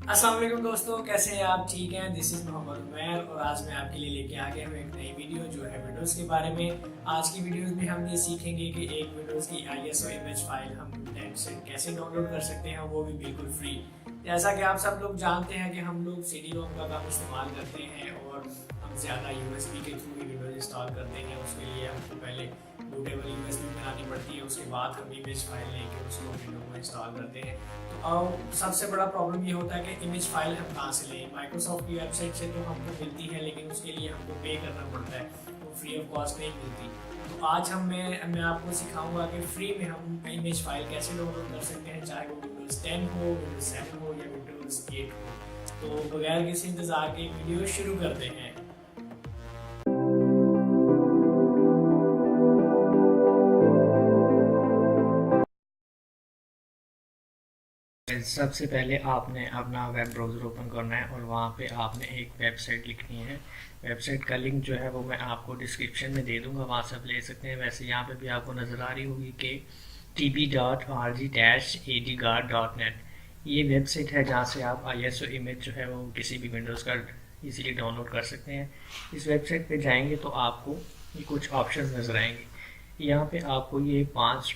अस्सलाम वालेकुम दोस्तों, कैसे हैं आप? ठीक हैं? दिस इज़ मोहम्मद उमैर और आज मैं आपके लिए लेके आ गया हूँ एक नई वीडियो जो है विंडोज़ के बारे में। आज की वीडियोज़ में हम ये सीखेंगे कि एक विंडोज़ की ISO इमेज फाइल हम नेट से कैसे डाउनलोड कर सकते हैं, वो भी बिल्कुल फ्री। जैसा कि आप सब लोग जानते हैं कि हम लोग CD-ROM का काम इस्तेमाल करते हैं और हम ज़्यादा USB के थ्रू ही विंडोज़ इंस्टॉल करते हैं। उसके लिए हमको पहले बूटेबल USB बनानी पड़ती है, उसके बाद हम इमेज फाइल लेके उसको विंडो को इंस्टॉल करते हैं। तो सबसे बड़ा प्रॉब्लम ये होता है कि इमेज फाइल हम कहाँ से लें। माइक्रोसॉफ्ट की वेबसाइट से तो हमको मिलती है, लेकिन उसके लिए हमको पे करना पड़ता है, वो फ्री ऑफ कॉस्ट नहीं मिलती। तो आज मैं आपको सिखाऊंगा कि फ्री में हम इमेज फाइल कैसे डाउनलोड कर सकते हैं, चाहे वो विंडोज़ 10 हो, विंडोज़ 7 हो या विंडोज़ 8 हो। तो बगैर किसी इंतज़ार के वीडियो शुरू करते हैं। सबसे पहले आपने अपना वेब ब्राउज़र ओपन करना है और वहाँ पे आपने एक वेबसाइट लिखनी है। वेबसाइट का लिंक जो है वो मैं आपको डिस्क्रिप्शन में दे दूँगा, वहाँ से आप ले सकते हैं। वैसे यहाँ पे भी आपको नज़र आ रही होगी कि tb.rg-adguard.net ये वेबसाइट है जहाँ से आप ISO इमेज जो है वो किसी भी विंडोज़ का इजीली डाउनलोड कर सकते हैं। इस वेबसाइट पे जाएंगे तो आपको ये कुछ ऑप्शन नज़र आएंगे। यहाँ पे आपको ये 5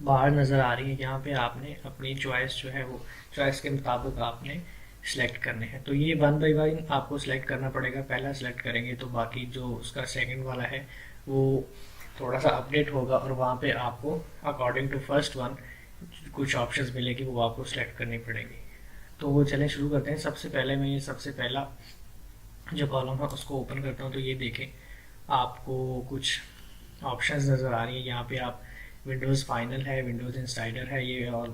बाहर नज़र आ रही है, यहाँ पे आपने अपनी चॉइस जो है वो चॉइस के मुताबिक आपने सिलेक्ट करने हैं। तो ये वन बाई वन आपको सिलेक्ट करना पड़ेगा। पहला सिलेक्ट करेंगे तो बाकी जो उसका सेकंड वाला है वो थोड़ा सा अपडेट होगा और वहाँ पे आपको अकॉर्डिंग टू फर्स्ट वन कुछ ऑप्शंस मिलेगी, वो आपको सिलेक्ट करनी पड़ेगी। तो वो चलें शुरू करते हैं। सबसे पहले मैं ये सबसे पहला जो कॉलम है उसको ओपन करता हूँ। तो ये देखें, आपको कुछ ऑप्शंस नज़र आ रही है। यहाँ पे आप विंडोज़ फाइनल है, विंडोज़ इंसाइडर है ये, और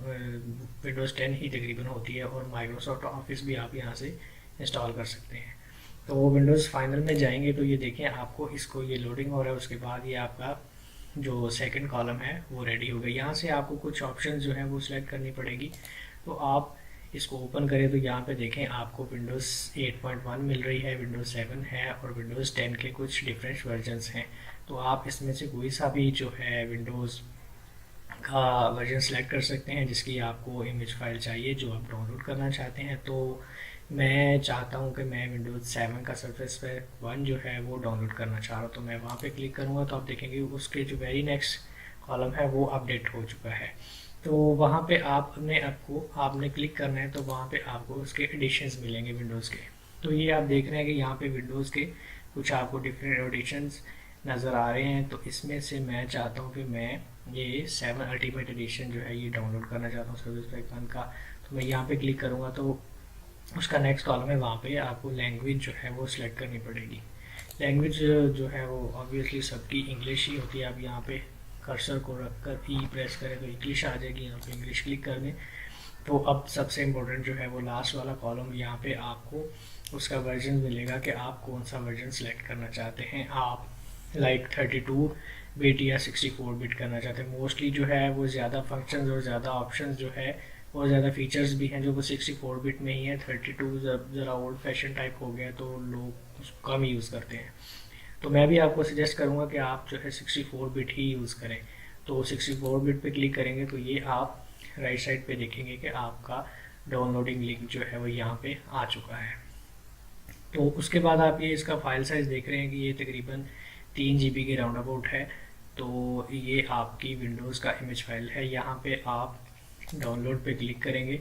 विंडोज़ 10 ही तकरीबन होती है, और माइक्रोसॉफ्ट ऑफिस भी आप यहाँ से इंस्टॉल कर सकते हैं। तो वो विंडोज़ फाइनल में जाएंगे तो ये देखें, आपको इसको ये लोडिंग हो रहा है। उसके बाद ये आपका जो सेकंड कॉलम है वो रेडी हो गया। यहाँ से आपको कुछ ऑप्शन जो है वो सिलेक्ट करनी पड़ेगी। तो आप इसको ओपन करें तो यहाँ पे देखें, आपको विंडोज़ 8.1 मिल रही है, विंडोज़ 7 है और विंडोज़ 10 के कुछ डिफरेंट वर्जन्स हैं। तो आप इसमें से कोई सा भी जो है विंडोज़ का वर्जन सेलेक्ट कर सकते हैं जिसकी आपको इमेज फाइल चाहिए, जो आप डाउनलोड करना चाहते हैं। तो मैं चाहता हूँ कि मैं विंडोज़ 7 का सर्फेस पैक 1 जो है वो डाउनलोड करना चाह रहा हूँ। तो मैं वहाँ पे क्लिक करूँगा तो आप देखेंगे उसके जो वेरी नेक्स्ट कॉलम है वो अपडेट हो चुका है। तो वहाँ पे आपने क्लिक करना है, तो वहाँ पे आपको उसके एडिशंस मिलेंगे विंडोज़ के। तो ये आप देख रहे हैं कि यहाँ पे विंडोज़ के कुछ आपको डिफरेंट एडिशंस नज़र आ रहे हैं। तो इसमें से मैं चाहता हूँ कि मैं ये 7 अल्टीमेट एडिशन जो है ये डाउनलोड करना चाहता हूँ सर्विस पैक 1 का। तो मैं यहाँ पे क्लिक करूँगा तो उसका नेक्स्ट कॉलम है, वहाँ पे आपको लैंग्वेज जो है वो सिलेक्ट करनी पड़ेगी। लैंग्वेज जो है वो ऑब्वियसली सबकी इंग्लिश ही होती है। आप यहाँ पे कर्सर को रख कर ई प्रेस करें तो इंग्लिश आ जाएगी, यहाँ पे इंग्लिश क्लिक कर दें। तो अब सबसे इम्पोर्टेंट जो है वो लास्ट वाला कॉलम, यहाँ पे आपको उसका वर्जन मिलेगा कि आप कौन सा वर्जन सेलेक्ट करना चाहते हैं। आप लाइक 32 बिट या 64 बिट करना चाहते हैं। मोस्टली जो है वो ज़्यादा फंक्शंस और ज़्यादा ऑप्शंस जो है और ज़्यादा फीचर्स भी हैं जो वो 64 बिट में ही है। 32 ज़रा ओल्ड फैशन टाइप हो गया तो लोग उसको कम यूज़ करते हैं। तो मैं भी आपको सजेस्ट करूँगा कि आप जो है 64 बिट ही यूज़ करें। तो 64 बिट पे क्लिक करेंगे तो ये आप राइट साइड पे देखेंगे कि आपका डाउनलोडिंग लिंक जो है वो यहाँ पे आ चुका है। तो उसके बाद आप ये इसका फाइल साइज़ देख रहे हैं कि ये तकरीबन 3 GB के राउंड अबाउट है। तो ये आपकी विंडोज़ का इमेज फाइल है। यहाँ पे आप डाउनलोड पे क्लिक करेंगे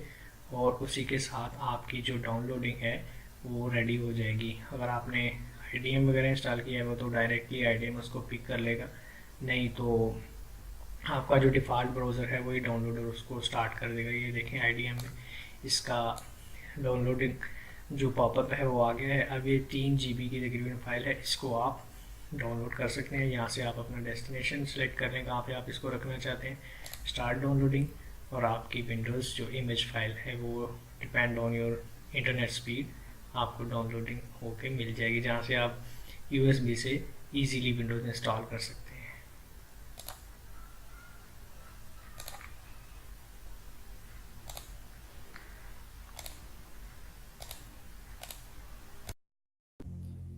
और उसी के साथ आपकी जो डाउनलोडिंग है वो रेडी हो जाएगी। अगर आपने IDM वगैरह इंस्टॉल किया है वो तो डायरेक्टली IDM उसको पिक कर लेगा, नहीं तो आपका जो डिफ़ॉल्ट ब्राउज़र है वही डाउनलोडर उसको स्टार्ट कर देगा। ये देखें IDM में इसका डाउनलोडिंग जो पॉपअप है वो आ गया है। अब ये 3 GB की तकरीबन फाइल है, इसको आप डाउनलोड कर सकते हैं। यहाँ से आप अपना डेस्टिनेशन सेलेक्ट कर लें कहाँ पे आप इसको रखना चाहते हैं, स्टार्ट डाउनलोडिंग, और आपकी विंडोज़ जो इमेज फाइल है वो depend on your internet speed आपको डाउनलोडिंग होके मिल जाएगी, जहाँ से आप USB से ईजीली विंडोज़ इंस्टॉल कर सकते हैं।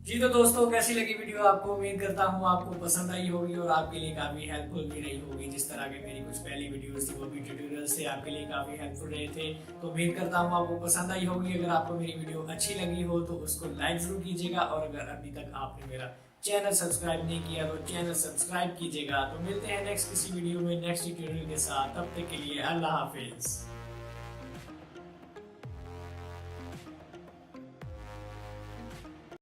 जी तो दोस्तों, कैसी लगी वीडियो आपको? उम्मीद करता हूँ आपको पसंद आई होगी और आपके लिए काफी हेल्पफुल भी रही होगी। जिस तरह के मेरी कुछ पहली वीडियोस थी वो भी ट्यूटोरियल से आपके लिए काफी हेल्पफुल रहे थे, तो उम्मीद करता हूँ आपको पसंद आई होगी। अगर आपको मेरी वीडियो अच्छी लगी हो तो उसको लाइक जरूर कीजिएगा, और अगर अभी तक आपने मेरा चैनल सब्सक्राइब नहीं किया तो चैनल सब्सक्राइब कीजिएगा। तो मिलते हैं नेक्स्ट किसी वीडियो में नेक्स्ट ट्यूटोरियल के साथ, तब तक के लिए अल्लाह हाफिज।